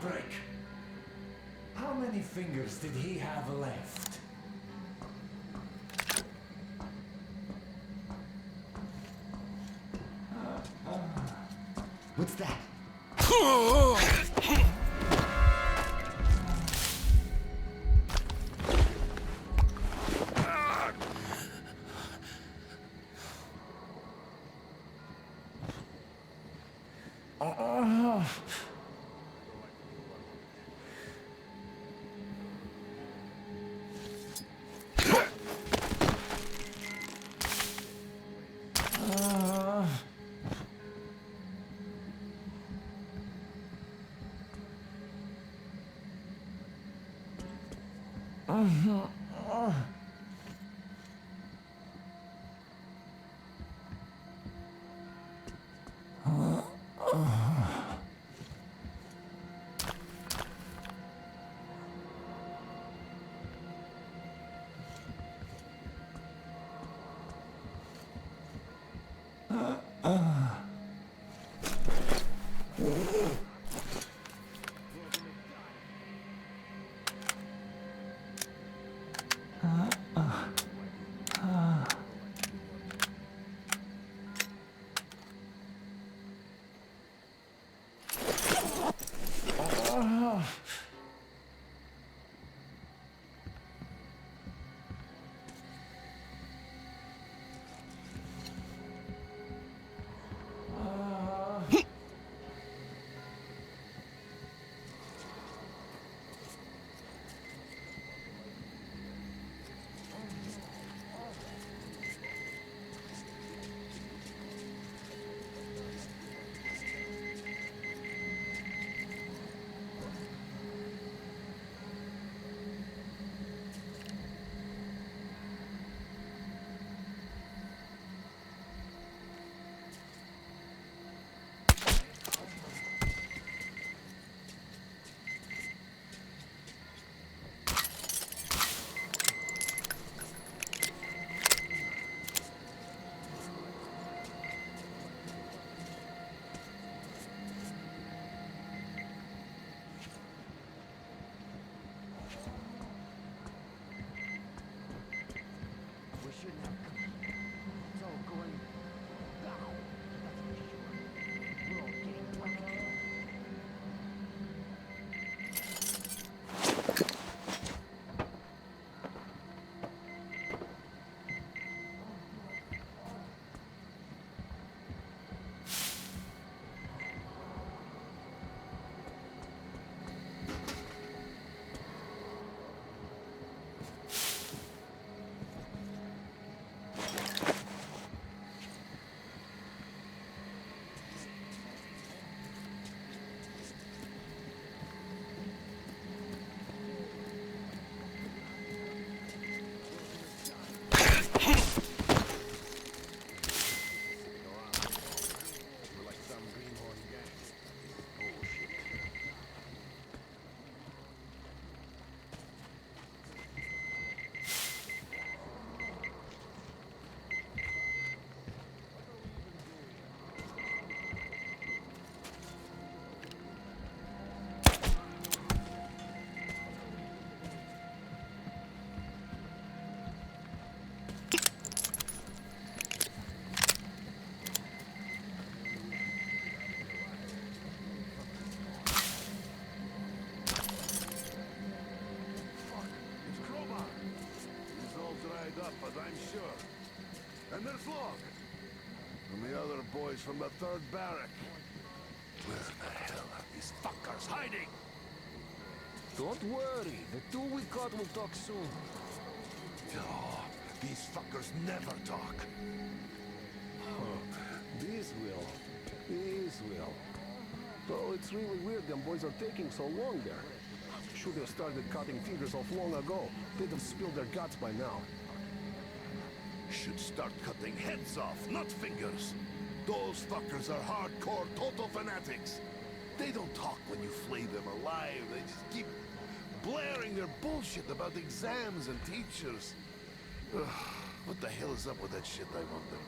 heartbreak. How many fingers did he have left? What's that? And there's Log. And the other boys from the 3rd barrack. Where the hell are these fuckers hiding? Don't worry. The 2 we caught will talk soon. Oh, these fuckers never talk. These will. These will. So it's really weird them boys are taking so long there. Should have started cutting fingers off long ago. They'd have spilled their guts by now. Should start cutting heads off, not fingers. Those fuckers are hardcore total fanatics. They don't talk when you flay them alive. They just keep blaring their bullshit about exams and teachers. Ugh, what the hell is up with that shit, I wonder?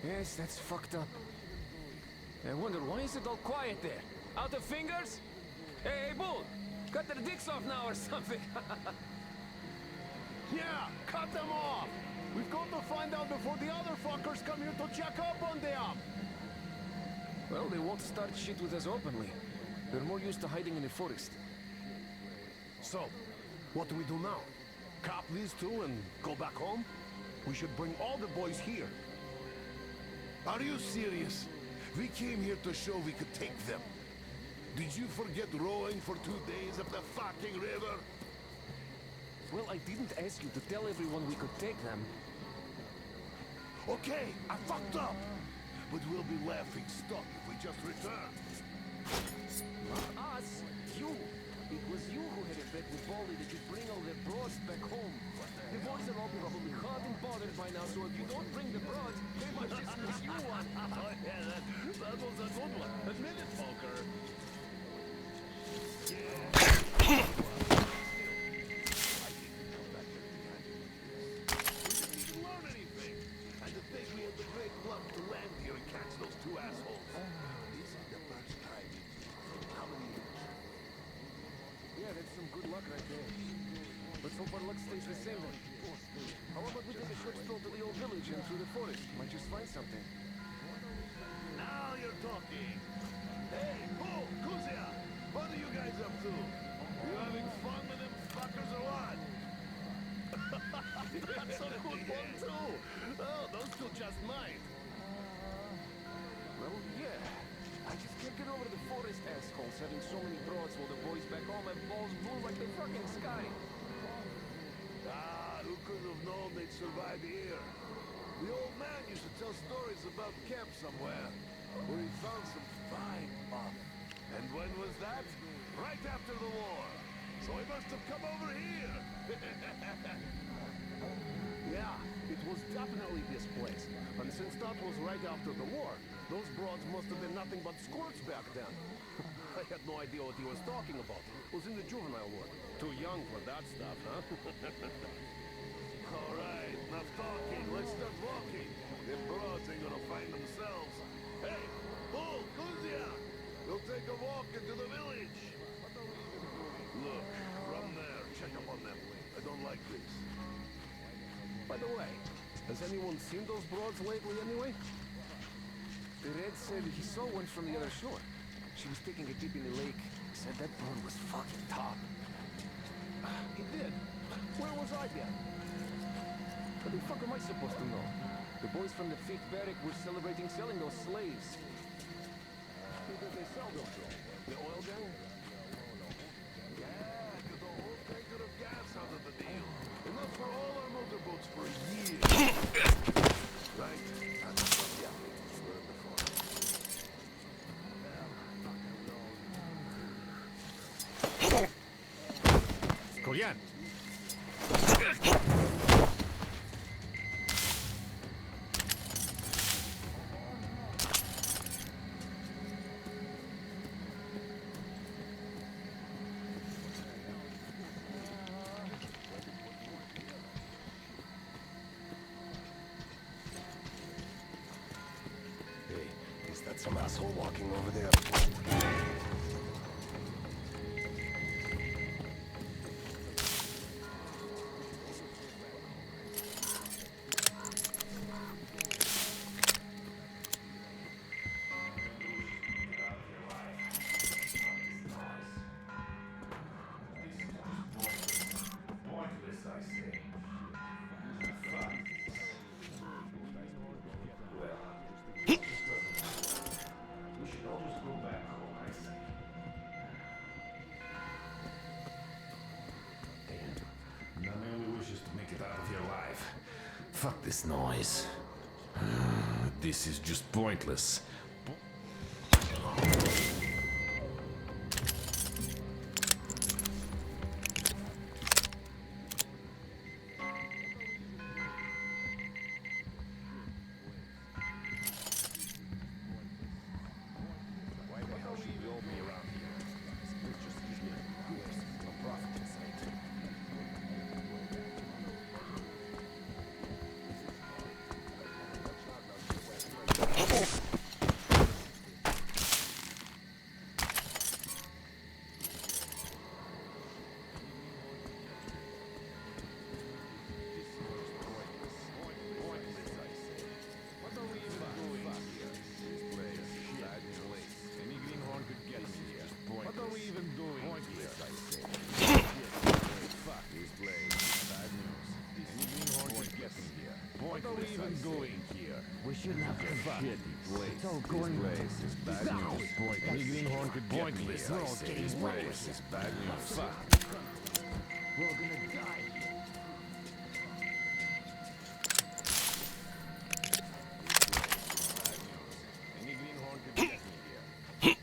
Yes, that's fucked up. I wonder, why is it all quiet there? Out of fingers? Hey, Bull! Cut their dicks off now or something! Yeah, cut them off! We've got to find out before the other fuckers come here to check up on them! Well, they won't start shit with us openly. They're more used to hiding in the forest. So, what do we do now? Cop these two and go back home? We should bring all the boys here. Are you serious? We came here to show we could take them. Did you forget rowing for 2 days up the fucking river? Well, I didn't ask you to tell everyone we could take them. Okay, I fucked up. But we'll be laughing stock if we just return. Not us. You. It was you who had a bet with Baldy that you'd bring all the broads back home. The boys are all probably hot and bothered by now, so if you don't bring the broads, they might dismiss you one. Oh yeah, that was a good one. Admit it, Poker. Learn anything. And to think we had the great luck to land here and catch those two assholes. This is the first time in how many years? Yeah, that's some good luck right there. But so far luck stays the same then. How about we take a short stroll to the old village and through the forest? Might just find something. Now you're talking. Hey, Bull, Kuzia, what are you guys up to? You having fun with them fuckers or what? That's a good one too. Oh, those two just might. Well, yeah. I just can't get over the forest assholes having so many broads while the boys back home have balls blue like the fucking sky. Ah, who could have known they'd survive here? The old man used to tell stories about camp somewhere, where he found some fine buff. And when was that? Right after the war. So he must have come over here. Yeah, it was definitely this place. And since that was right after the war, those broads must have been nothing but squirts back then. I had no idea what he was talking about. Was in the juvenile ward. Too young for that stuff, huh? All right, enough talking. Let's start walking. Them broads ain't gonna find themselves. Hey, Bull, Kuzia! We'll take a walk into the village. Look, from there, check up on them. I don't like this. By the way, has anyone seen those broads lately anyway? The Red said he saw one from the other shore. She was taking a dip in the lake. Said that broad was fucking top. He did. Where was I then? What the fuck am I supposed to know? The boys from the 5th barrack were celebrating selling those slaves. Who did they sell them to? The oil gang? Yeah, get the whole tanker of gas out of the deal. Enough for all our motorboats for a year. Right? That's yeah. We're in the forest. Korean! Hey, is that some asshole walking over there? Pointless, I say. Fuck. Well, it just doesn't matter. We should all just go back home, I say. Damn. Now my only wish is to make it out of here alive. Fuck this noise. This is just pointless. Why the hell should we all be around here? This just gives me a profit insight. doing here? We shouldn't have come back. It's all going This bad news. Any greenhorn could get me here. I say this place is bad news. We're gonna die. Any greenhorn could get me here.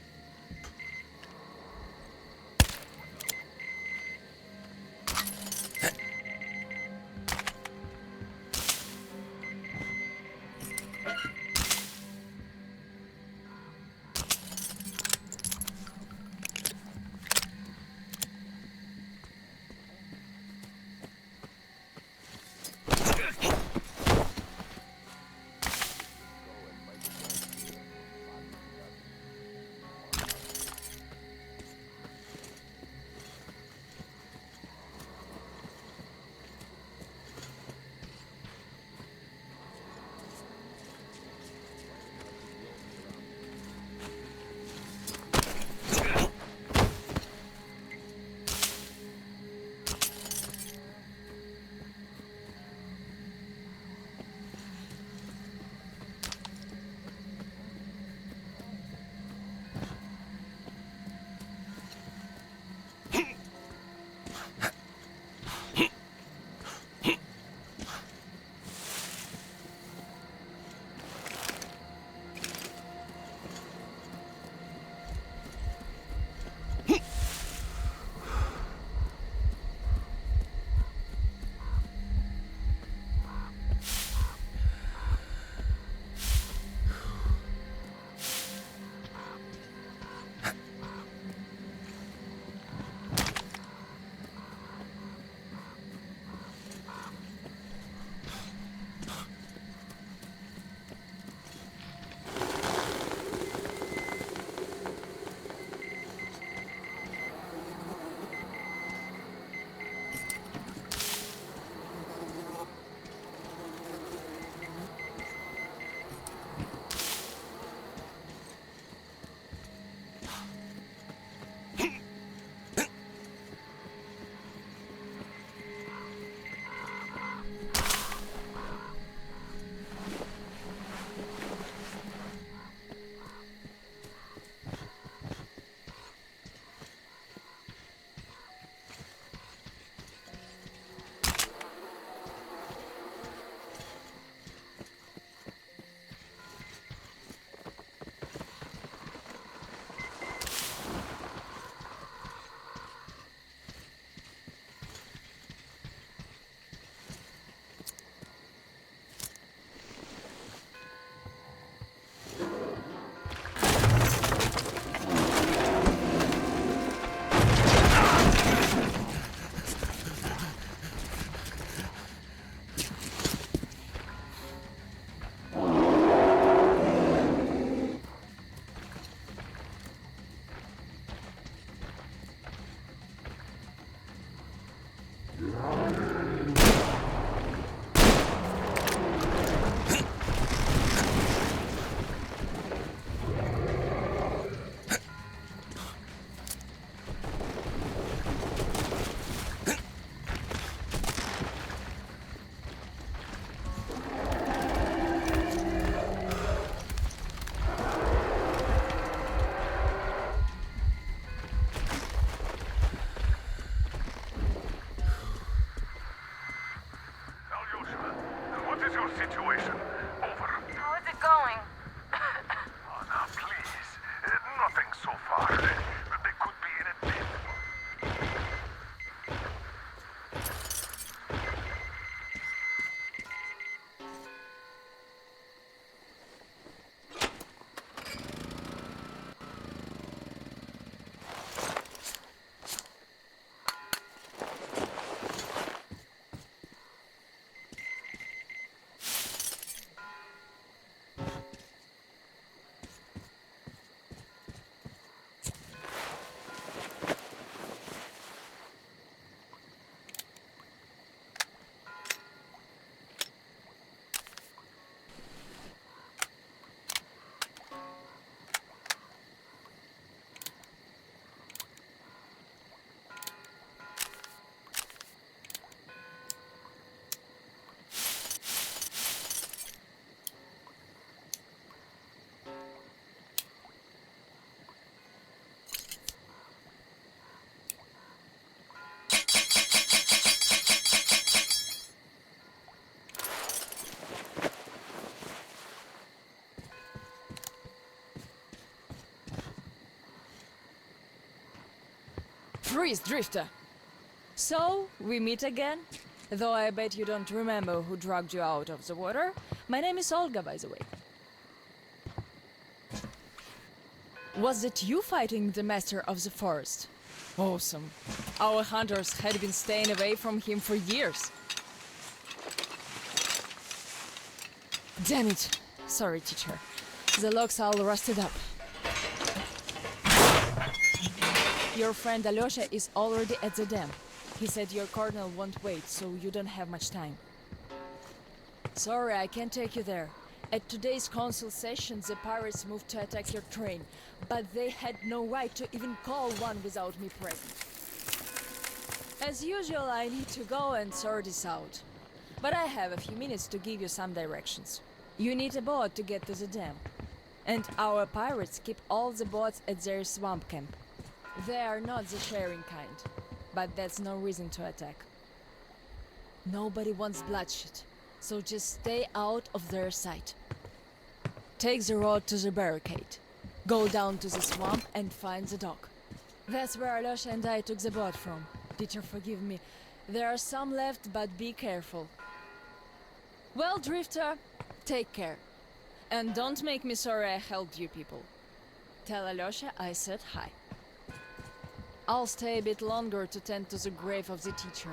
Freeze, Drifter! So, we meet again? Though I bet you don't remember who dragged you out of the water. My name is Olga, by the way. Was it you fighting the Master of the Forest? Awesome. Our hunters had been staying away from him for years. Damn it. Sorry, teacher. The locks all rusted up. Your friend Alyosha is already at the dam. He said your colonel won't wait, so you don't have much time. Sorry, I can't take you there. At today's council session, the pirates moved to attack your train, but they had no right to even call one without me present. As usual, I need to go and sort this out. But I have a few minutes to give you some directions. You need a boat to get to the dam. And our pirates keep all the boats at their swamp camp. They are not the sharing kind, but that's no reason to attack. Nobody wants bloodshed, so just stay out of their sight. Take the road to the barricade. Go down to the swamp and find the dock. That's where Alyosha and I took the boat from. Teacher, forgive me. There are some left, but be careful. Well, Drifter, take care. And don't make me sorry I helped you people. Tell Alyosha I said hi. I'll stay a bit longer to tend to the grave of the teacher.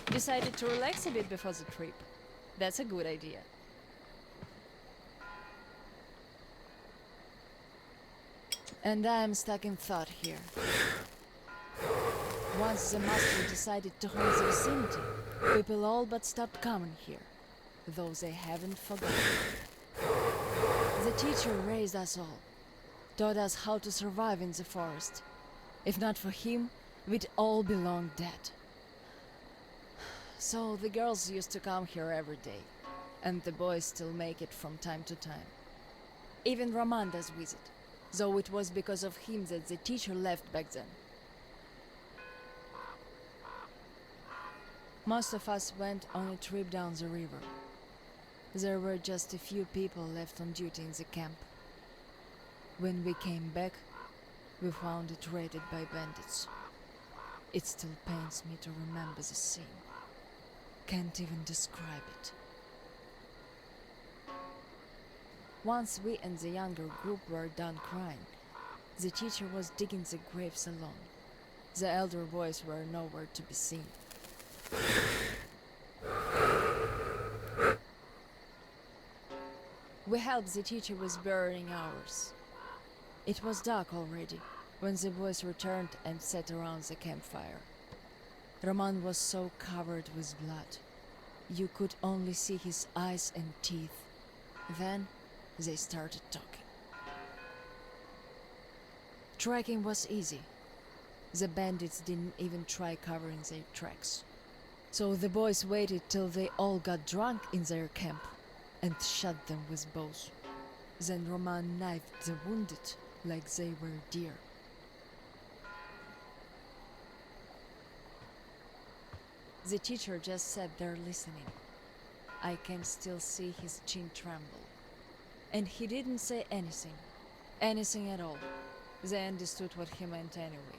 Decided to relax a bit before the trip. That's a good idea. And I'm stuck in thought here. Once the master decided to haunt the vicinity, people all but stopped coming here, though they haven't forgotten. The teacher raised us all, taught us how to survive in the forest. If not for him, we'd all be long dead. So the girls used to come here every day, and the boys still make it from time to time. Even Roman does visit, though it was because of him that the teacher left back then. Most of us went on a trip down the river. There were just a few people left on duty in the camp. When we came back, we found it raided by bandits. It still pains me to remember the scene. Can't even describe it. Once we and the younger group were done crying, the teacher was digging the graves alone. The elder boys were nowhere to be seen. We helped the teacher with burying ours. It was dark already when the boys returned and sat around the campfire. Roman was so covered with blood. You could only see his eyes and teeth. Then they started talking. Tracking was easy. The bandits didn't even try covering their tracks. So the boys waited till they all got drunk in their camp and shot them with bows. Then Roman knifed the wounded like they were deer. The teacher just sat there listening. I can still see his chin tremble. And he didn't say anything. Anything at all. They understood what he meant anyway.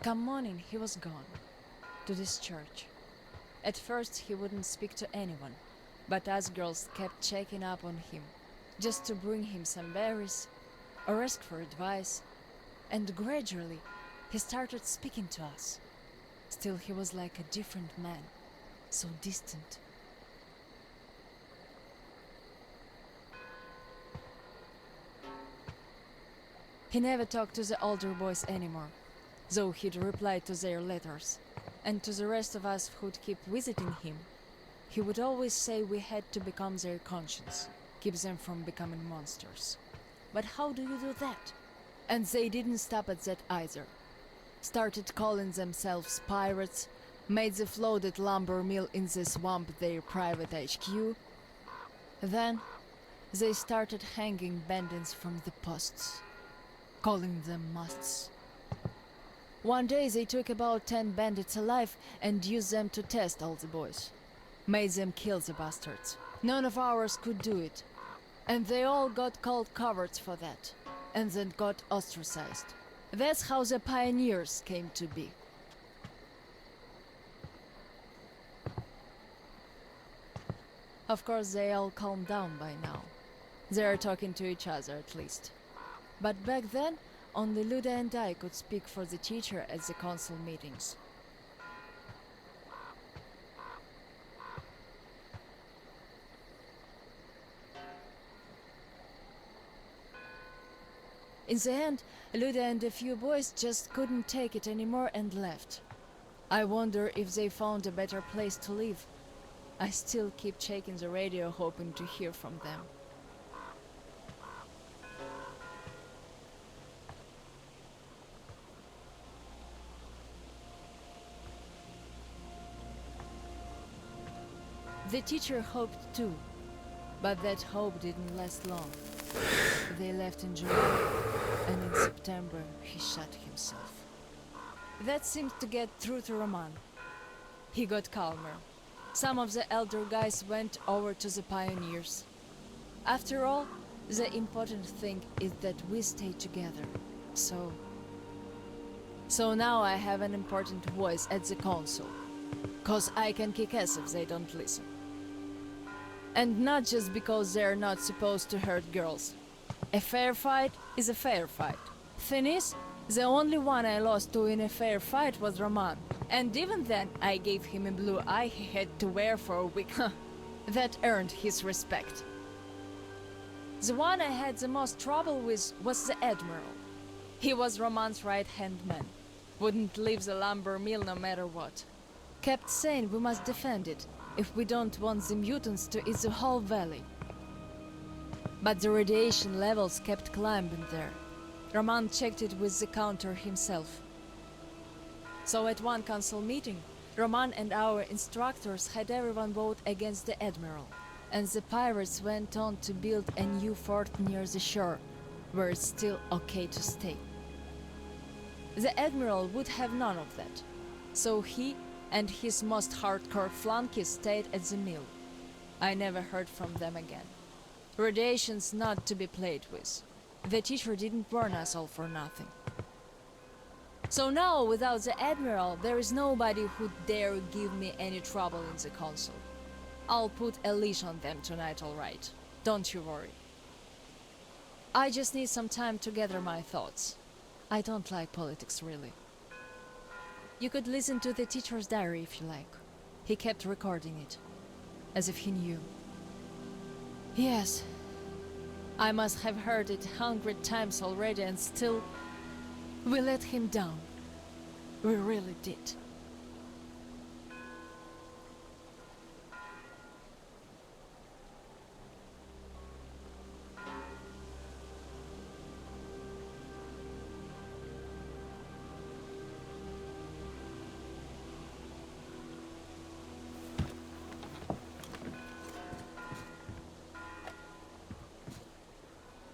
Come morning, he was gone. To this church. At first he wouldn't speak to anyone, but us girls kept checking up on him, just to bring him some berries, or ask for advice, and gradually he started speaking to us. Still he was like a different man, so distant. He never talked to the older boys anymore, though he'd reply to their letters, and to the rest of us who'd keep visiting him, he would always say we had to become their conscience, keep them from becoming monsters. But how do you do that? And they didn't stop at that either. Started calling themselves pirates, made the floated lumber mill in the swamp their private HQ. Then they started hanging bandits from the posts. calling them musts. One day they took about 10 bandits alive and used them to test all the boys. Made them kill the bastards. None of ours could do it. And they all got called cowards for that. And then got ostracized. That's how the pioneers came to be. Of course, they all calmed down by now. They are talking to each other at least. But back then, only Luda and I could speak for the teacher at the council meetings. In the end, Luda and a few boys just couldn't take it anymore and left. I wonder if they found a better place to live. I still keep checking the radio hoping to hear from them. The teacher hoped too, but that hope didn't last long. They left in July, and in September he shot himself. That seemed to get through to Roman. He got calmer. Some of the elder guys went over to the pioneers. After all, the important thing is that we stay together. So now I have an important voice at the council. 'Cause I can kick ass if they don't listen. And not just because they're not supposed to hurt girls. A fair fight is a fair fight. Thing is, the only one I lost to in a fair fight was Roman. And even then, I gave him a blue eye he had to wear for a week. That earned his respect. The one I had the most trouble with was the Admiral. He was Roman's right-hand man. Wouldn't leave the lumber mill no matter what. Kept saying we must defend it, if we don't want the mutants to eat the whole valley. But the radiation levels kept climbing there. Roman checked it with the counter himself. So at one council meeting, Roman and our instructors had everyone vote against the Admiral, and the pirates went on to build a new fort near the shore, where it's still okay to stay. The Admiral would have none of that, so he and his most hardcore flunkies stayed at the mill. I never heard from them again. Radiation's not to be played with. The teacher didn't warn us all for nothing. So now, without the Admiral, there is nobody who'd dare give me any trouble in the council. I'll put a leash on them tonight, all right. Don't you worry. I just need some time to gather my thoughts. I don't like politics, really. You could listen to the teacher's diary if you like. He kept recording it, as if he knew. Yes, I must have heard it 100 times already, and still, we let him down. We really did.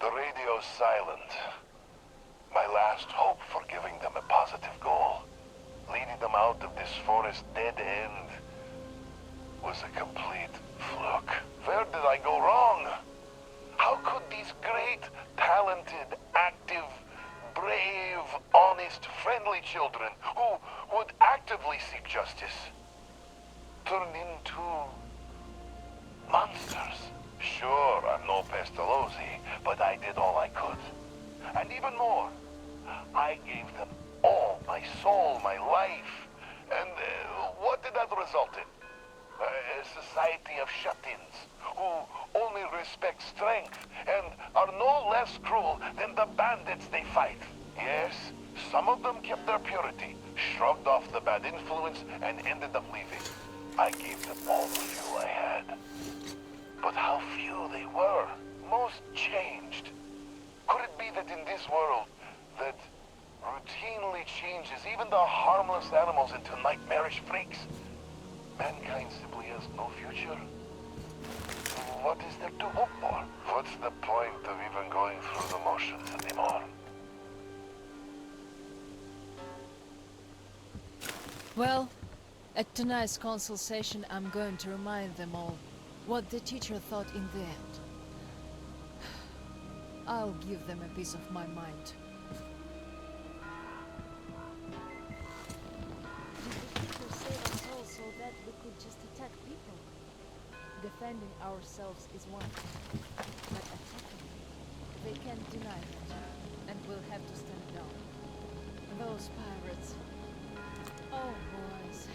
The radio's silent. My last hope for giving them a positive goal, leading them out of this forest dead end, was a complete fluke. Where did I go wrong? How could these great, talented, active, brave, honest, friendly children who would actively seek justice turn into monsters? Sure, I'm no Pestalozzi, but I did all I could. And even more, I gave them all my soul, my life. And what did that result in? A society of shut-ins who only respect strength and are no less cruel than the bandits they fight. Yes, some of them kept their purity, shrugged off the bad influence, and ended up leaving. I gave them all the fuel I had. But how few they were. Most changed. Could it be that in this world that routinely changes even the harmless animals into nightmarish freaks, mankind simply has no future? What is there to hope for? What's the point of even going through the motions anymore? Well, at tonight's council session, I'm going to remind them all what the teacher thought in the end. I'll give them a piece of my mind. Did the teacher save us all so that we could just attack people? Defending ourselves is one thing, but attacking, they can't deny it, and we'll have to stand down. Those pirates. Oh, boys.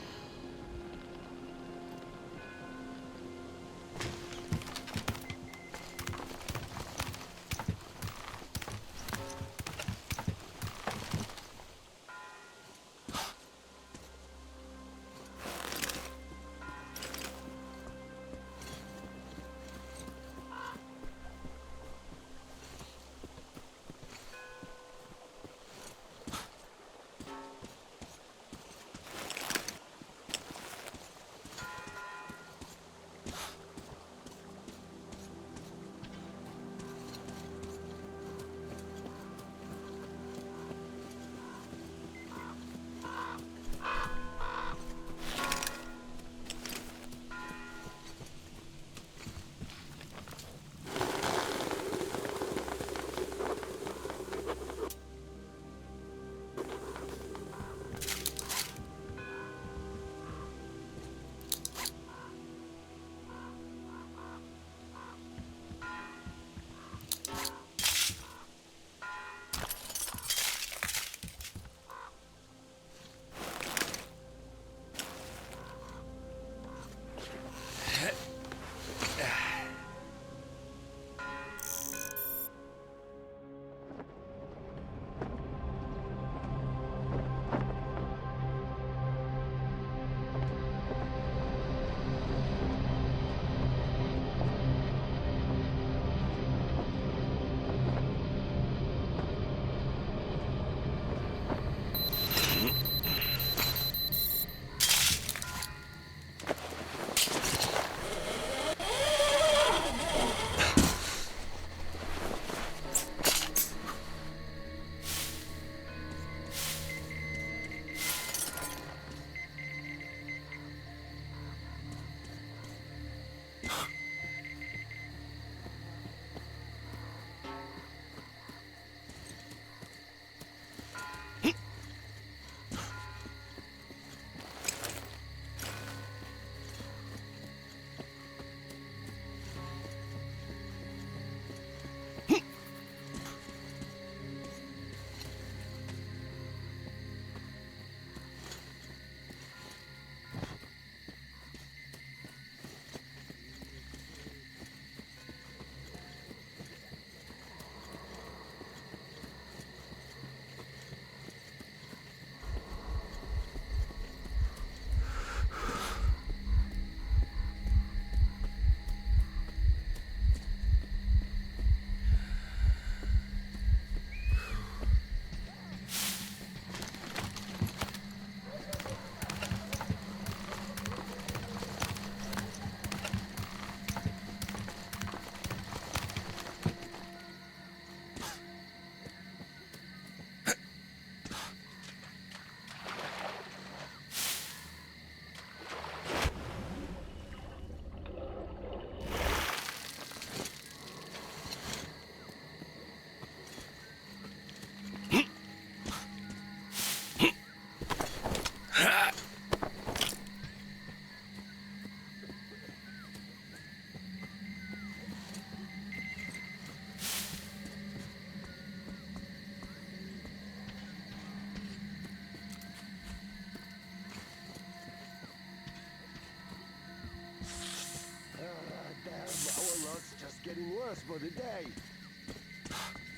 getting worse by the day.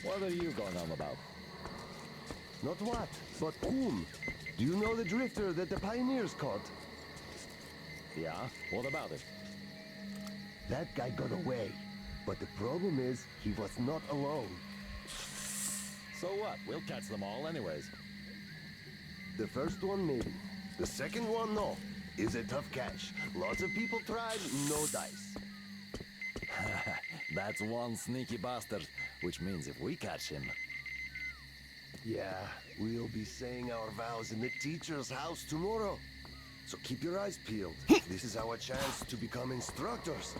What are you going on about? Not what, but whom? Do you know the drifter that the pioneers caught? Yeah? What about it? That guy got away. But the problem is, he was not alone. So what? We'll catch them all anyways. The first one, maybe. The second one, no. Is a tough catch. Lots of people tried, no dice. That's one sneaky bastard, which means if we catch him... Yeah, we'll be saying our vows in the teacher's house tomorrow. So keep your eyes peeled. This is our chance to become instructors.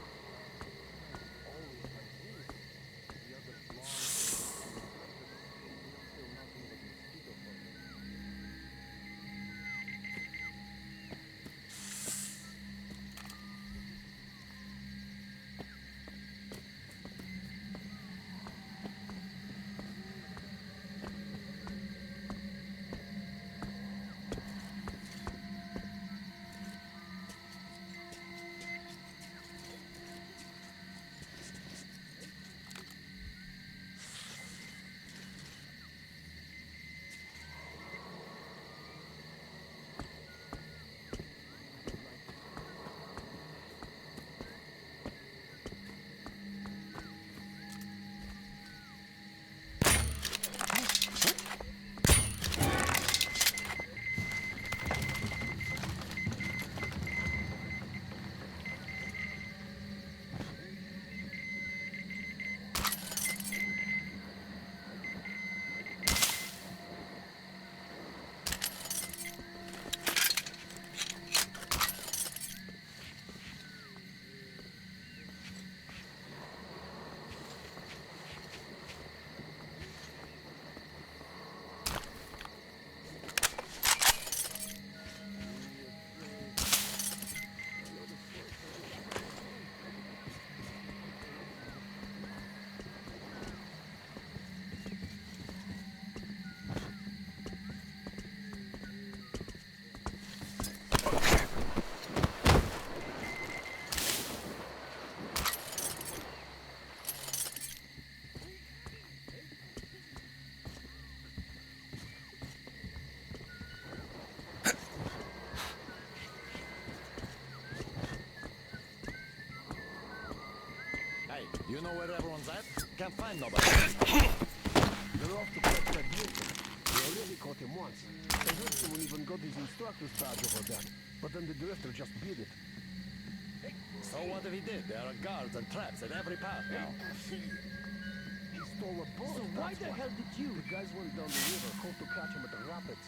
Hey, you know where everyone's at? Can't find nobody. They're off to catch that drifter. We already caught him once. I heard someone even got his instructor's badge over that. But then the drifter just beat it. So what if he did? There are guards and traps at every path now. He stole a boat. So why that's the hell did you? The guys went down the river, hoped to catch him at the rapids.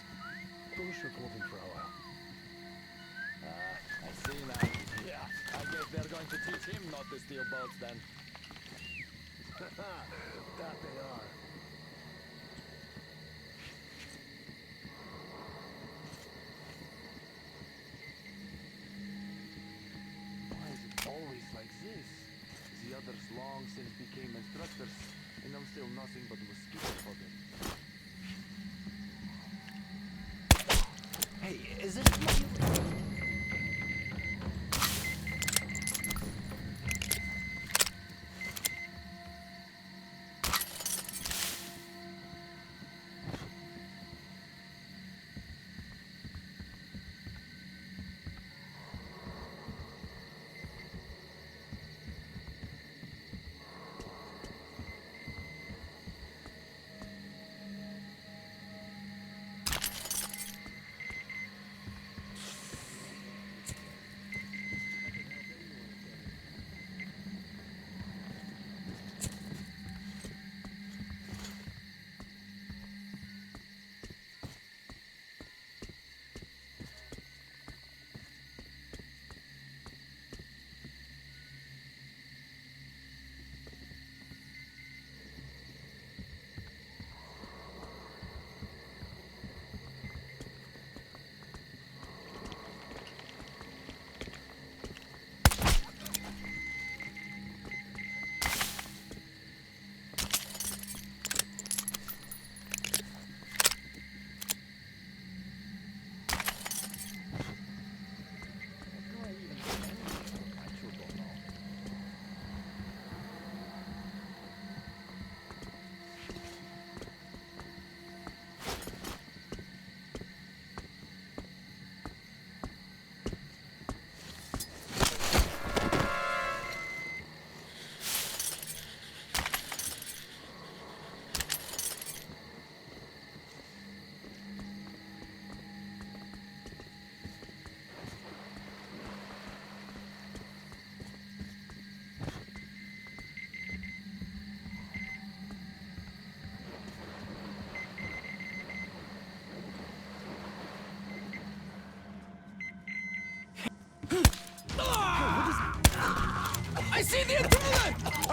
Bullshit told him for a while. I see now. Yeah, I guess they're going to teach him not to steal boats then. That they are. Why is it always like this? The others long since became instructors, and I'm still nothing but mosquito fodder. Hey, is it you?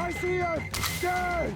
I see you! Stay!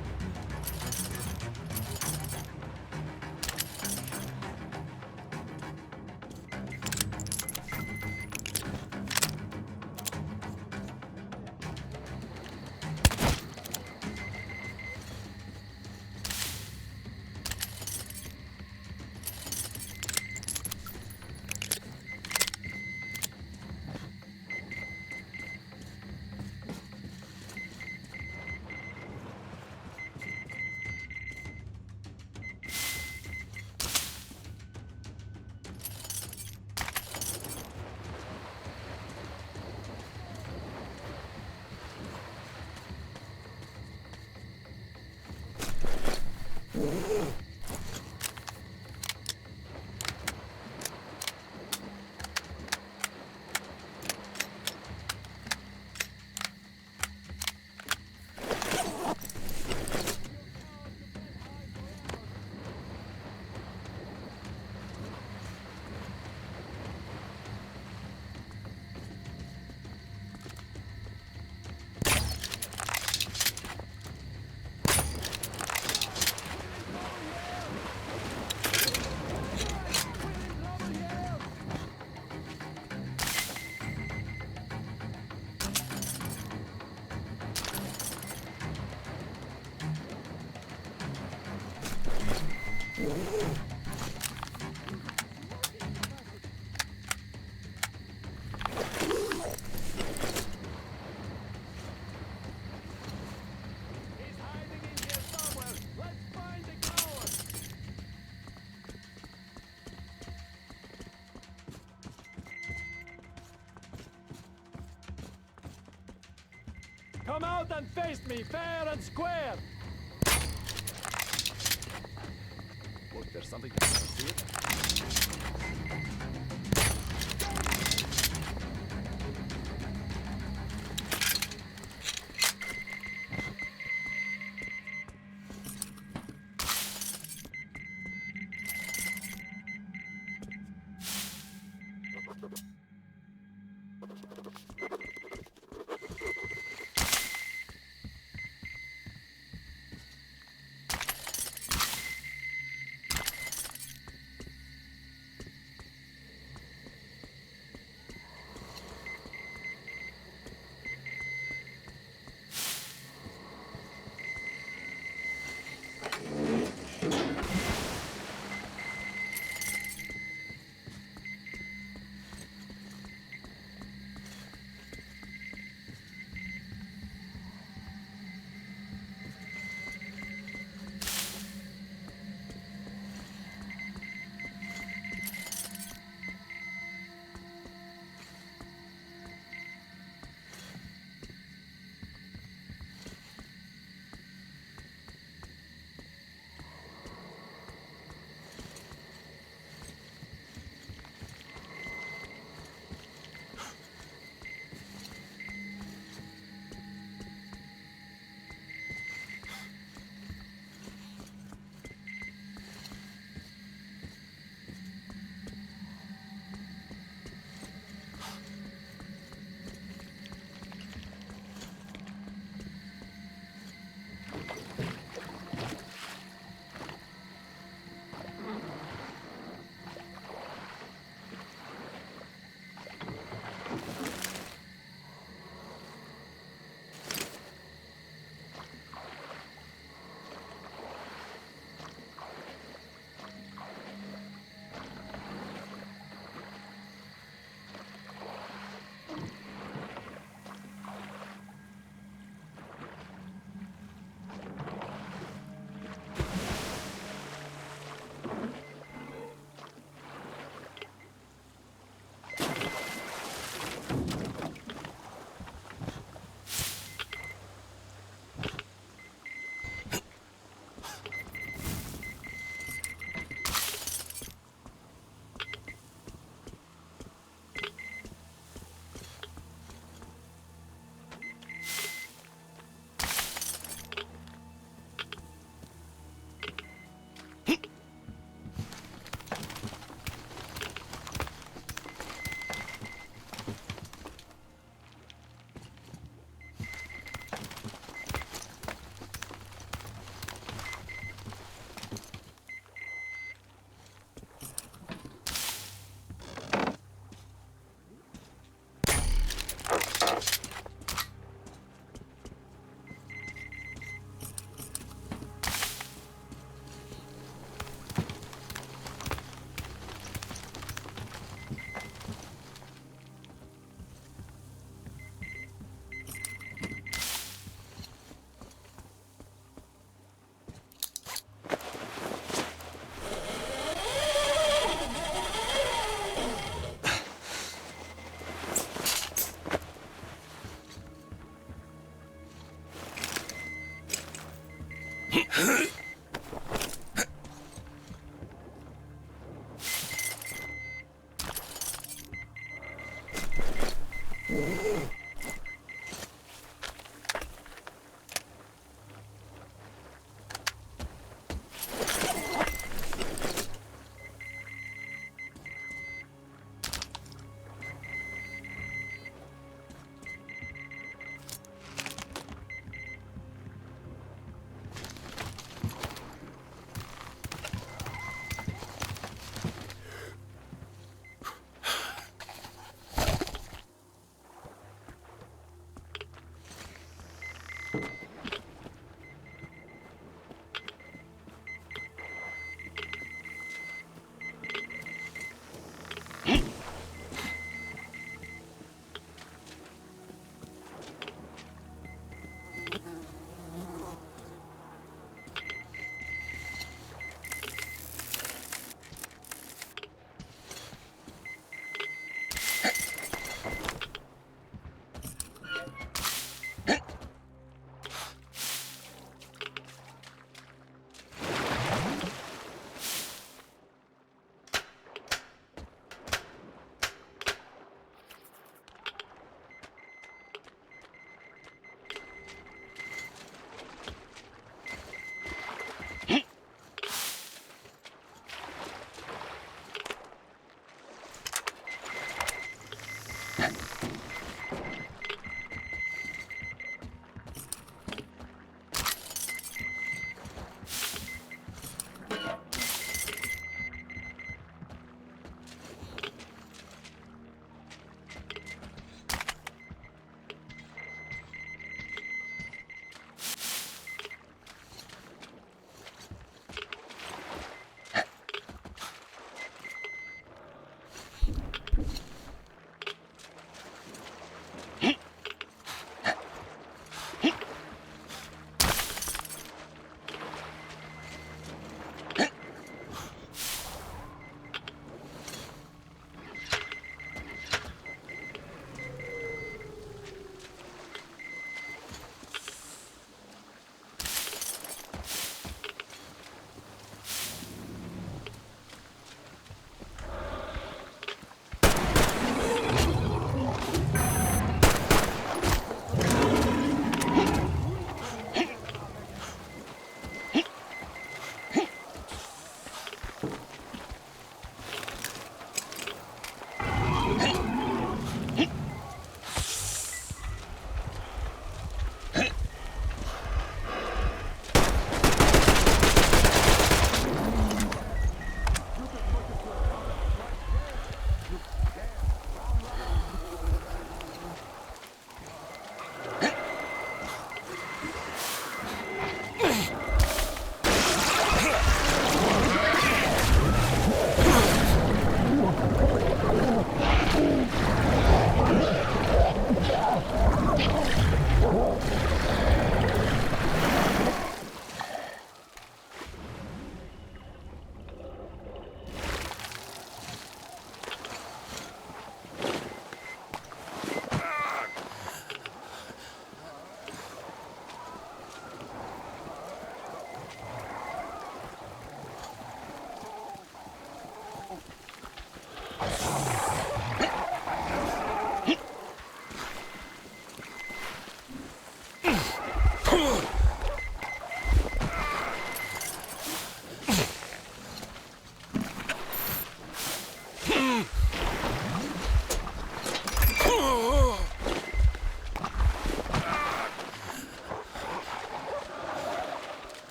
Come out and face me, fair and square! Look, there's something. See it?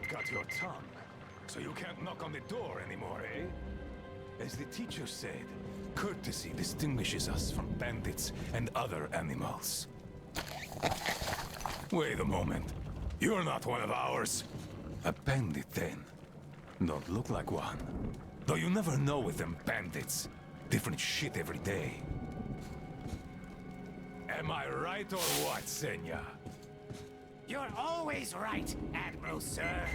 Got your tongue, so you can't knock on the door anymore, eh? As the teacher said, courtesy distinguishes us from bandits and other animals. Wait a moment. You're not one of ours. A bandit, then. Don't look like one. Though you never know with them bandits. Different shit every day. Am I right or what, Senya? You're always right, Admiral, sir.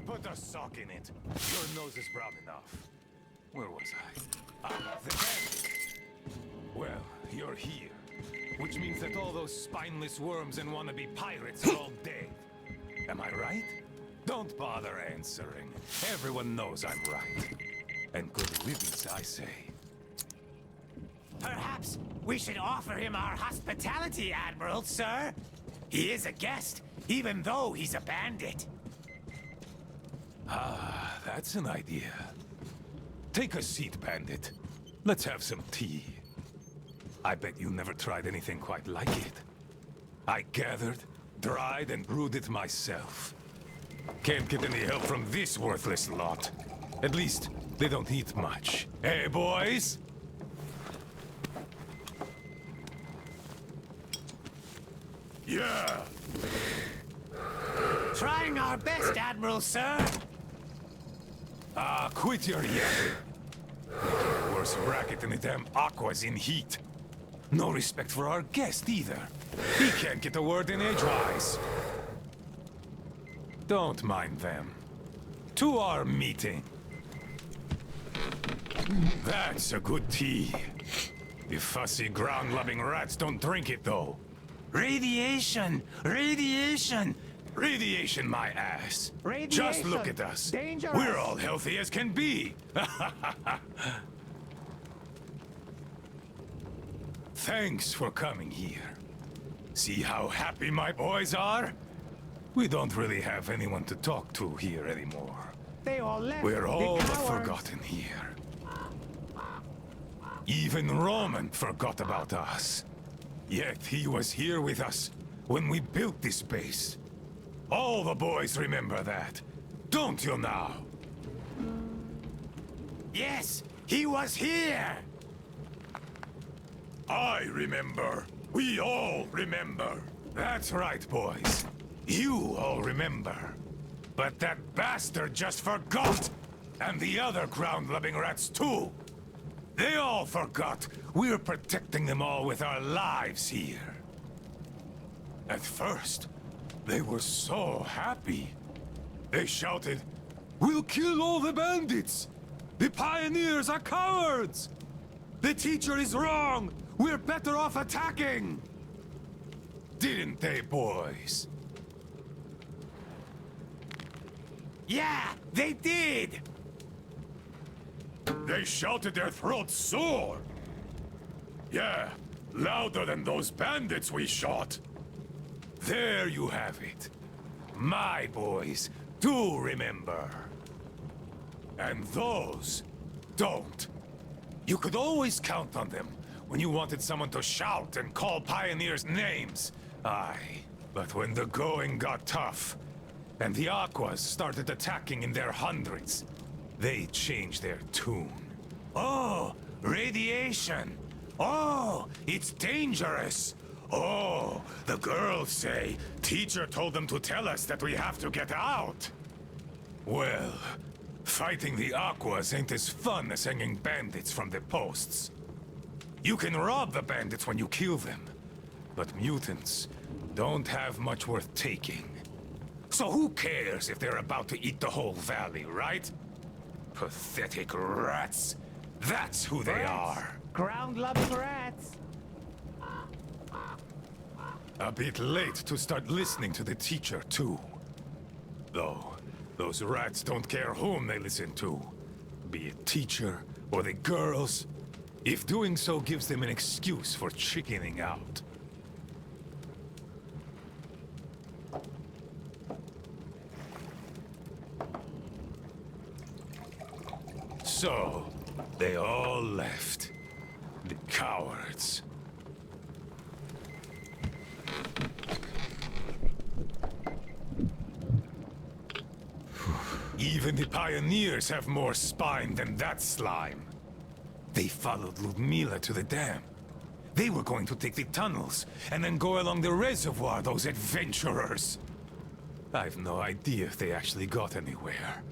Put a sock in it. Your nose is brown enough. Where was I? The bandit. Well, you're here. Which means that all those spineless worms and wannabe pirates are all dead. Am I right? Don't bother answering. Everyone knows I'm right. And good riddance, I say. Perhaps we should offer him our hospitality, Admiral, sir. He is a guest, even though he's a bandit. Ah, that's an idea. Take a seat, bandit. Let's have some tea. I bet you never tried anything quite like it. I gathered, dried, and brewed it myself. Can't get any help from this worthless lot. At least, they don't eat much. Hey, boys? Yeah! Trying our best, Admiral, sir. Quit your yapping. Making a worse racket than the damn Aqua's in heat. No respect for our guest, either. He can't get a word in edgewise. Don't mind them. To our meeting. That's a good tea. You fussy ground-loving rats don't drink it, though. Radiation! Radiation! Radiation, my ass. Radiation. Just look at us. Dangerous. We're all healthy as can be. Thanks for coming here. See how happy my boys are? We don't really have anyone to talk to here anymore. They all left. We're all the but cowards. forgotten here. Even Roman forgot about us. Yet he was here with us when we built this base. All the boys remember that, don't you now? Yes, he was here! I remember. We all remember. That's right, boys. You all remember. But that bastard just forgot! And the other ground-loving rats, too! They all forgot we're protecting them all with our lives here. At first, they were so happy. They shouted, "We'll kill all the bandits! The pioneers are cowards! The teacher is wrong! We're better off attacking!" Didn't they, boys? Yeah, they did! They shouted their throats sore. Yeah, louder than those bandits we shot. There you have it. My boys do remember. And those don't. You could always count on them when you wanted someone to shout and call pioneers names. Aye, but when the going got tough, and the Aquas started attacking in their hundreds, they changed their tune. Oh, radiation! Oh, it's dangerous! Oh, the girls say teacher told them to tell us that we have to get out. Well, fighting the Aquas ain't as fun as hanging bandits from the posts. You can rob the bandits when you kill them, but mutants don't have much worth taking. So who cares if they're about to eat the whole valley, right? Pathetic rats. That's who they are. Ground-loving rats. A bit late to start listening to the teacher, too. Though, those rats don't care whom they listen to. Be it teacher or the girls, if doing so gives them an excuse for chickening out. So, they all left. The cowards. Even the pioneers have more spine than that slime. They followed Ludmila to the dam. They were going to take the tunnels, and then go along the reservoir, those adventurers. I've no idea if they actually got anywhere.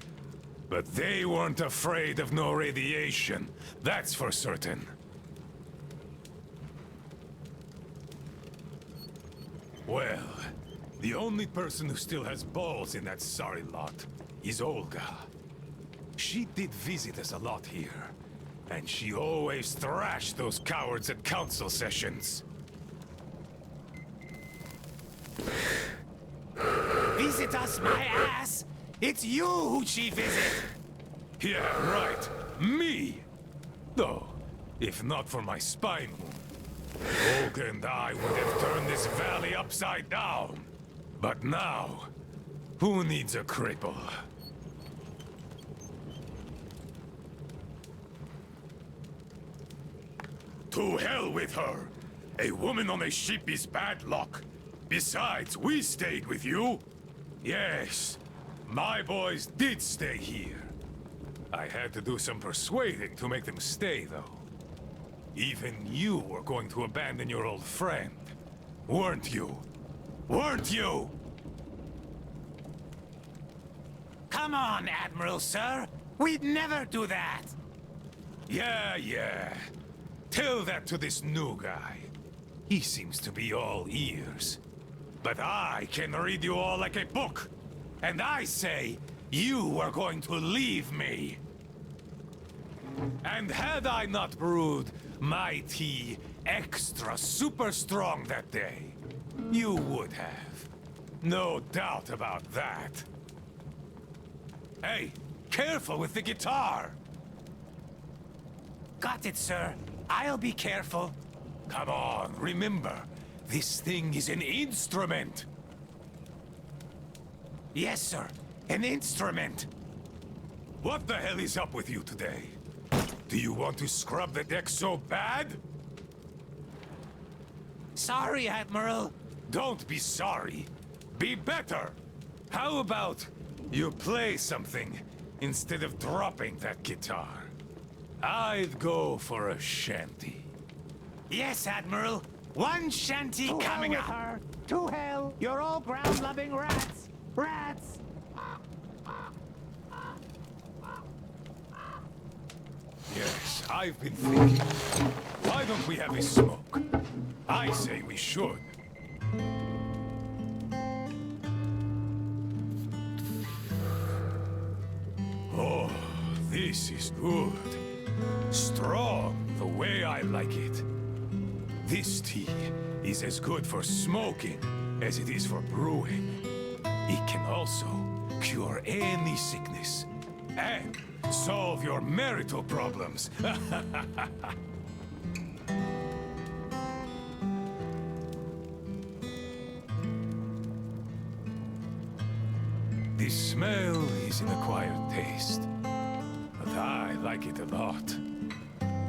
But they weren't afraid of no radiation, that's for certain. Well, the only person who still has balls in that sorry lot is Olga. She did visit us a lot here, and she always thrashed those cowards at council sessions. Visit us, my ass! It's you who she visit! Yeah, right. Me! Though, if not for my spine wound, Olga and I would have turned this valley upside down. But now, who needs a cripple? To hell with her! A woman on a ship is bad luck. Besides, we stayed with you. Yes, my boys did stay here. I had to do some persuading to make them stay, though. Even you were going to abandon your old friend, weren't you? Weren't you? Come on, Admiral, sir! We'd never do that! Yeah. Tell that to this new guy. He seems to be all ears. But I can read you all like a book. And I say, you are going to leave me. And had I not brewed my tea extra super strong that day, you would have. No doubt about that. Hey, careful with the guitar! Got it, sir. I'll be careful. Come on, remember, this thing is an instrument. Yes, sir. An instrument. What the hell is up with you today? Do you want to scrub the deck so bad? Sorry, Admiral. Don't be sorry. Be better. How about you play something instead of dropping that guitar? I'd go for a shanty. Yes, Admiral. One shanty coming up. Her. To hell. You're all ground-loving rats. Rats! Yes, I've been thinking. Why don't we have a smoke? I say we should. Oh, this is good. Strong, the way I like it. This tea is as good for smoking as it is for brewing. It can also cure any sickness and solve your marital problems. The smell is an acquired taste, but I like it a lot.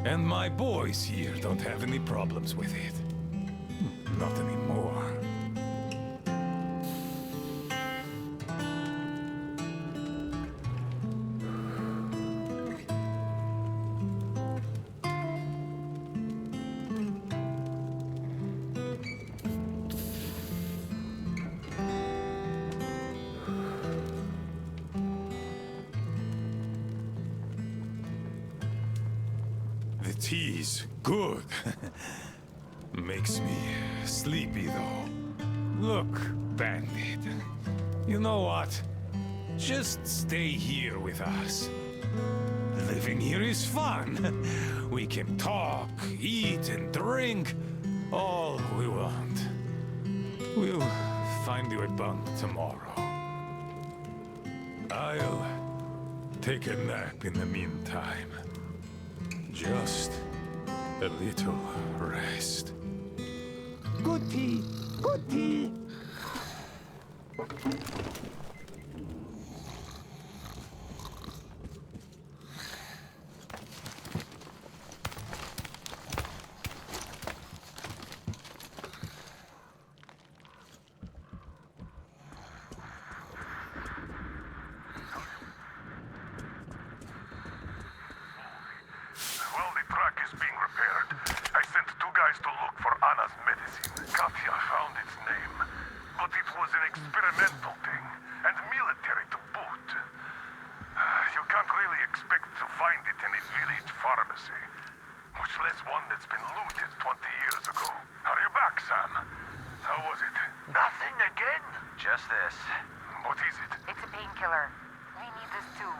And my boys here don't have any problems with it. Not anymore. The tea's good. Makes me sleepy though. Look, Bandit. You know what? Just stay here with us. Living here is fun. We can talk, eat, and drink all we want. We'll find you a bunk tomorrow. I'll take a nap in the meantime. Just a little rest. Good tea. Good tea. While the truck is being repaired, I sent 2 guys to look for Anna's medicine. Katya found its name, but it was an experimental thing, and military to boot. You can't really expect to find it in a village pharmacy, much less one that's been looted 20 years ago. Are you back, Sam? How was it? Nothing again? Just this. What is it? It's a painkiller. We need this too.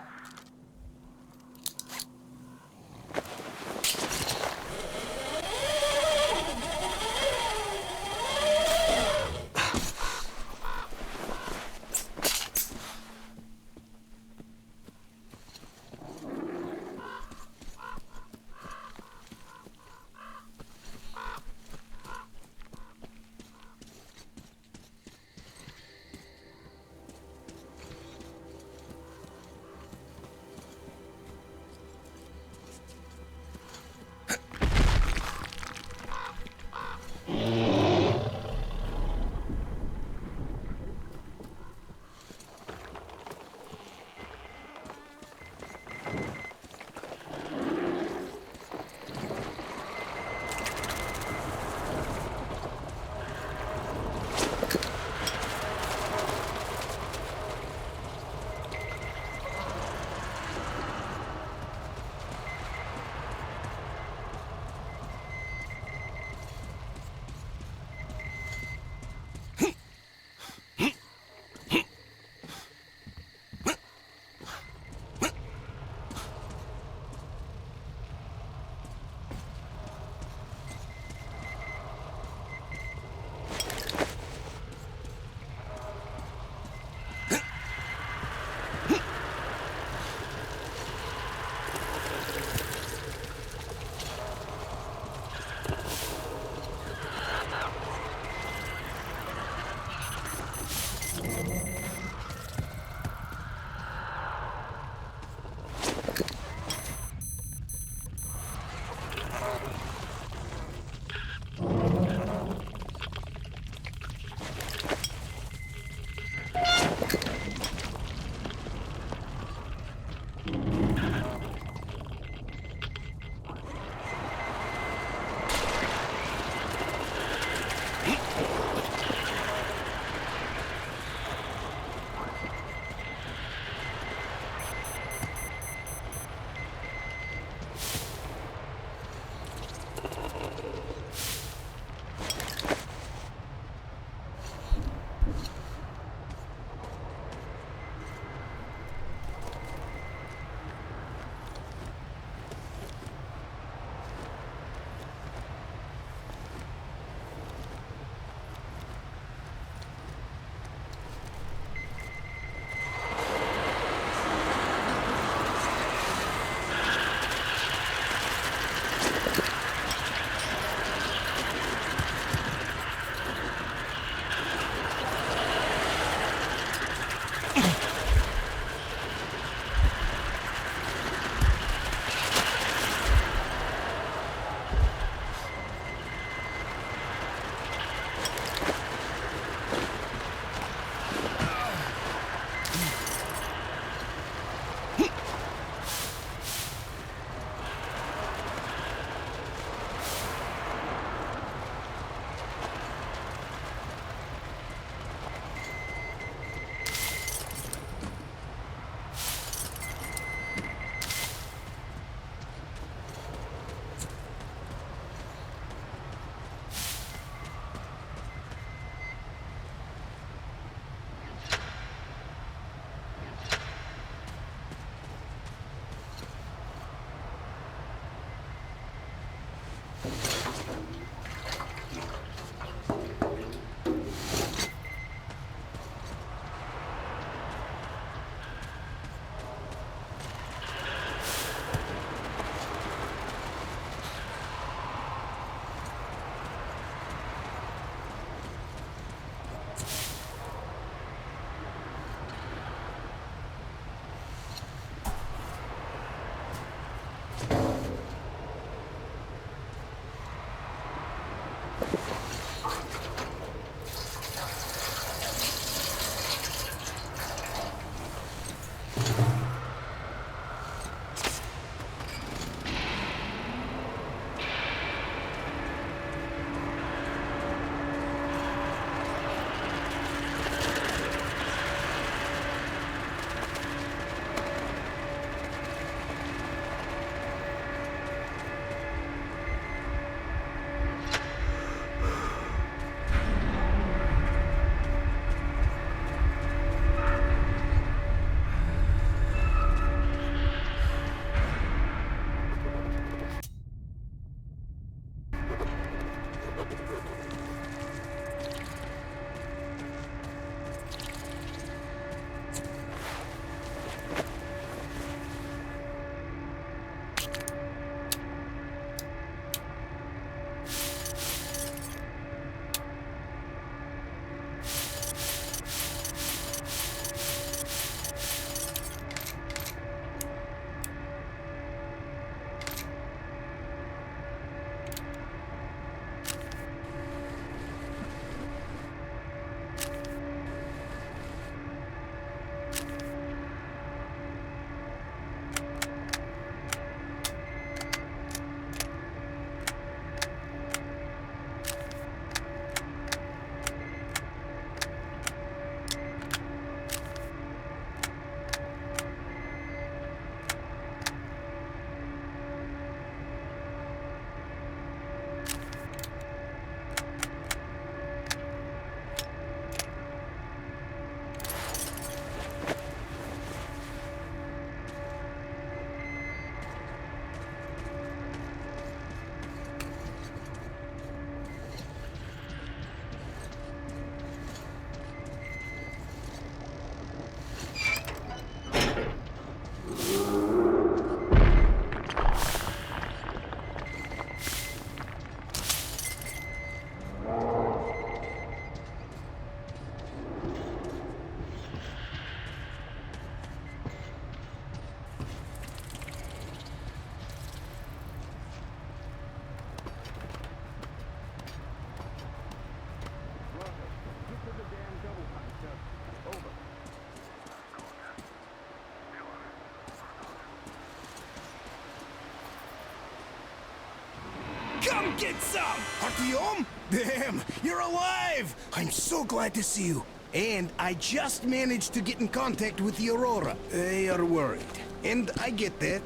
Come get some! Artyom? Damn, you're alive! I'm so glad to see you. And I just managed to get in contact with the Aurora. They are worried. And I get that.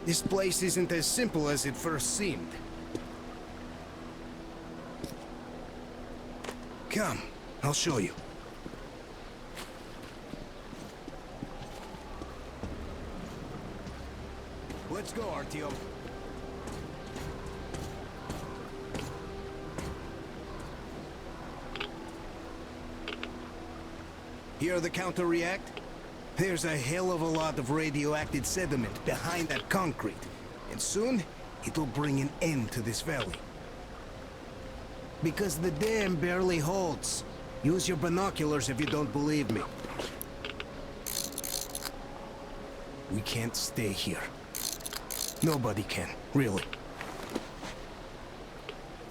This place isn't as simple as it first seemed. Come, I'll show you. Let's go, Artyom. Hear the counter-react? There's a hell of a lot of radioactive sediment behind that concrete. And soon, it'll bring an end to this valley. Because the dam barely holds. Use your binoculars if you don't believe me. We can't stay here. Nobody can, really.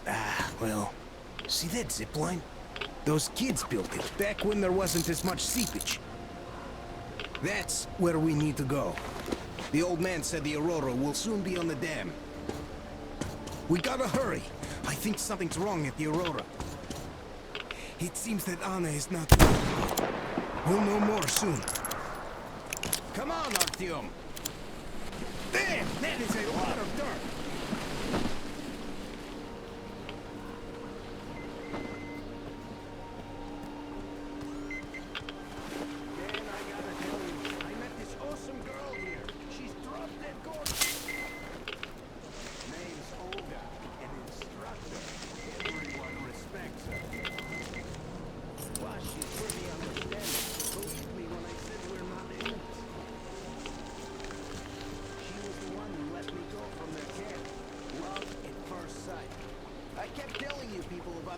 Ah, well, see that zipline? Those kids built it back when there wasn't as much seepage. That's where we need to go. The old man said the Aurora will soon be on the dam. We gotta hurry. I think something's wrong at the Aurora. It seems that Anna is not... We'll know more soon. Come on, Artyom. Damn, that is a lot of dirt.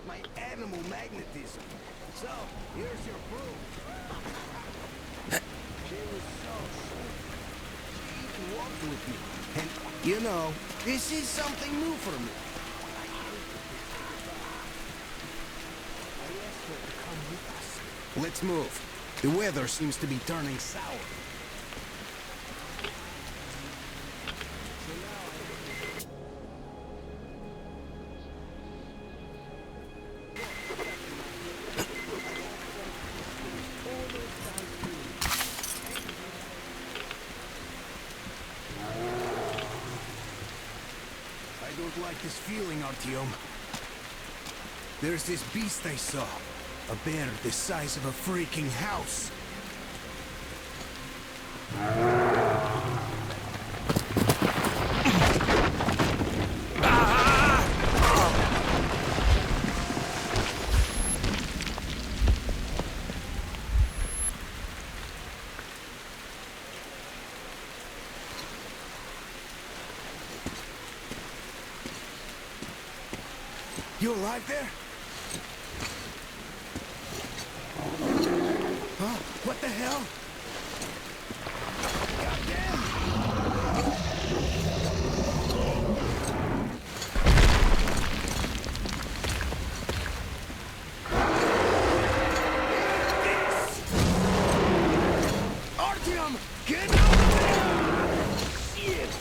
My animal magnetism. So, here's your proof. She was so sweet. She even walked with me. And, you know, this is something new for me. I asked her to come with us. Let's move. The weather seems to be turning sour. I don't like this feeling, Artyom. There's this beast I saw. A bear the size of a freaking house. You alive there? Huh? What the hell? Artyom, get out of there! Shit!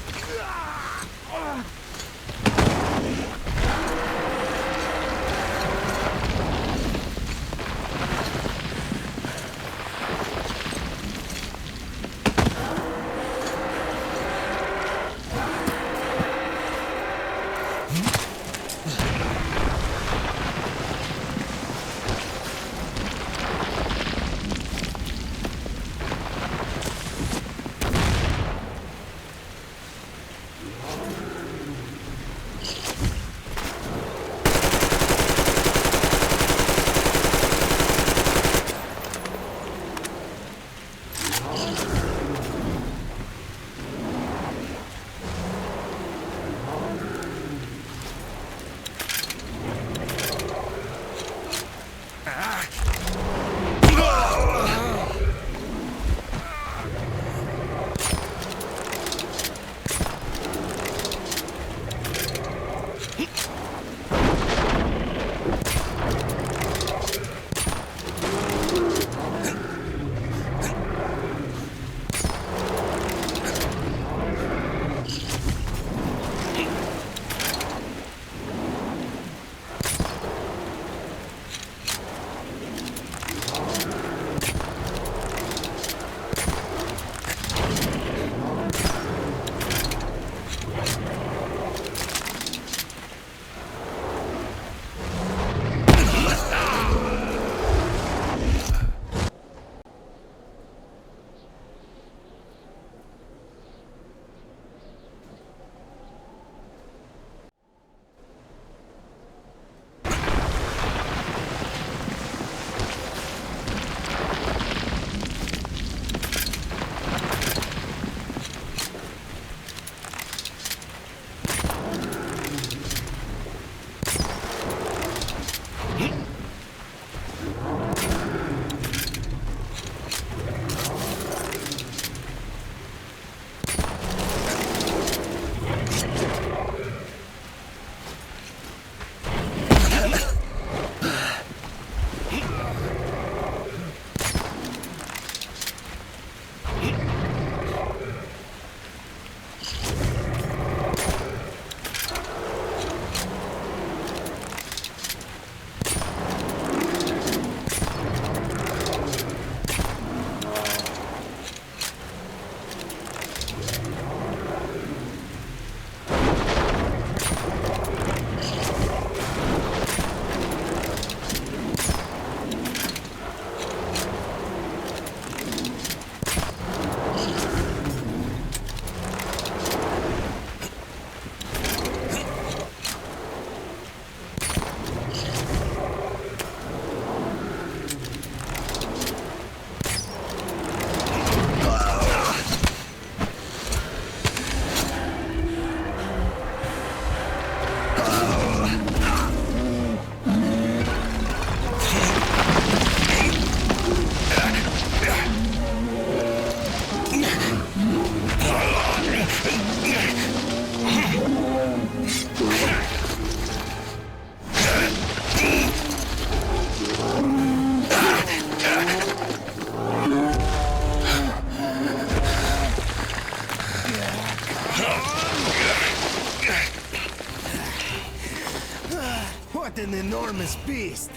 What an enormous beast!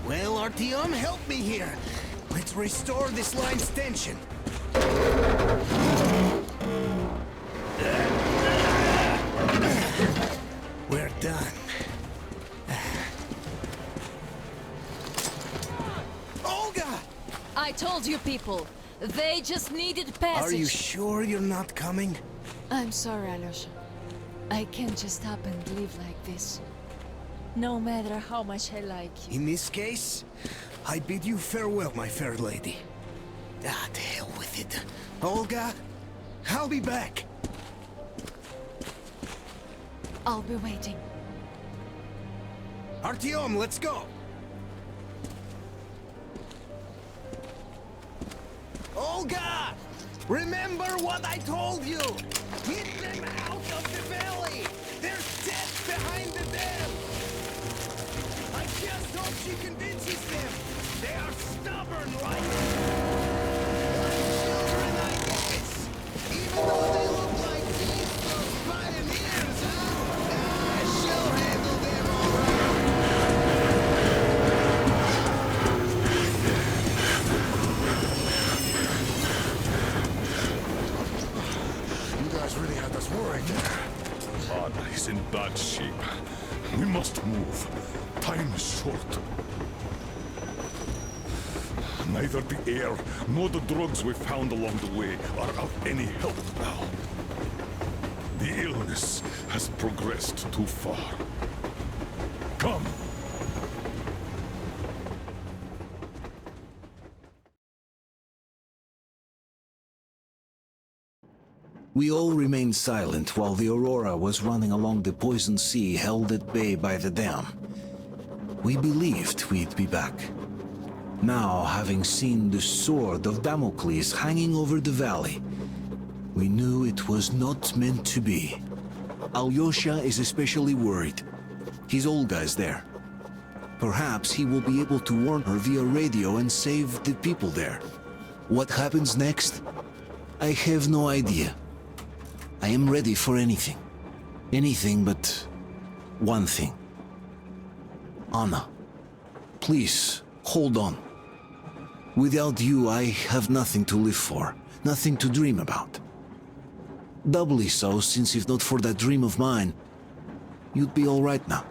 Well, Artyom, help me here. Let's restore this line's tension. We're done. Olga! I told you people, they just needed passage. Are you sure you're not coming? I'm sorry, Alyosha. I can't just stop and live like this. No matter how much I like you. In this case, I bid you farewell, my fair lady. Ah, to hell with it. Olga, I'll be back. I'll be waiting. Artyom, let's go! Olga! Remember what I told you! Get them out of the valley! There's death behind the dam! I just hope she convinces them! They are stubborn like children, I guess! Even though they look like these, those pioneers, huh? She'll handle them all right! You guys really had us worried there. Anna is in bad shape. We must move. Time is short. Neither the air nor the drugs we found along the way are of any help now. The illness has progressed too far. Come. We all remained silent while the Aurora was running along the poison sea held at bay by the dam. We believed we'd be back. Now, having seen the sword of Damocles hanging over the valley, we knew it was not meant to be. Alyosha is especially worried. His Olga is there. Perhaps he will be able to warn her via radio and save the people there. What happens next? I have no idea. I am ready for anything. Anything but one thing. Anna, please, hold on. Without you, I have nothing to live for, nothing to dream about. Doubly so, since if not for that dream of mine, you'd be all right now.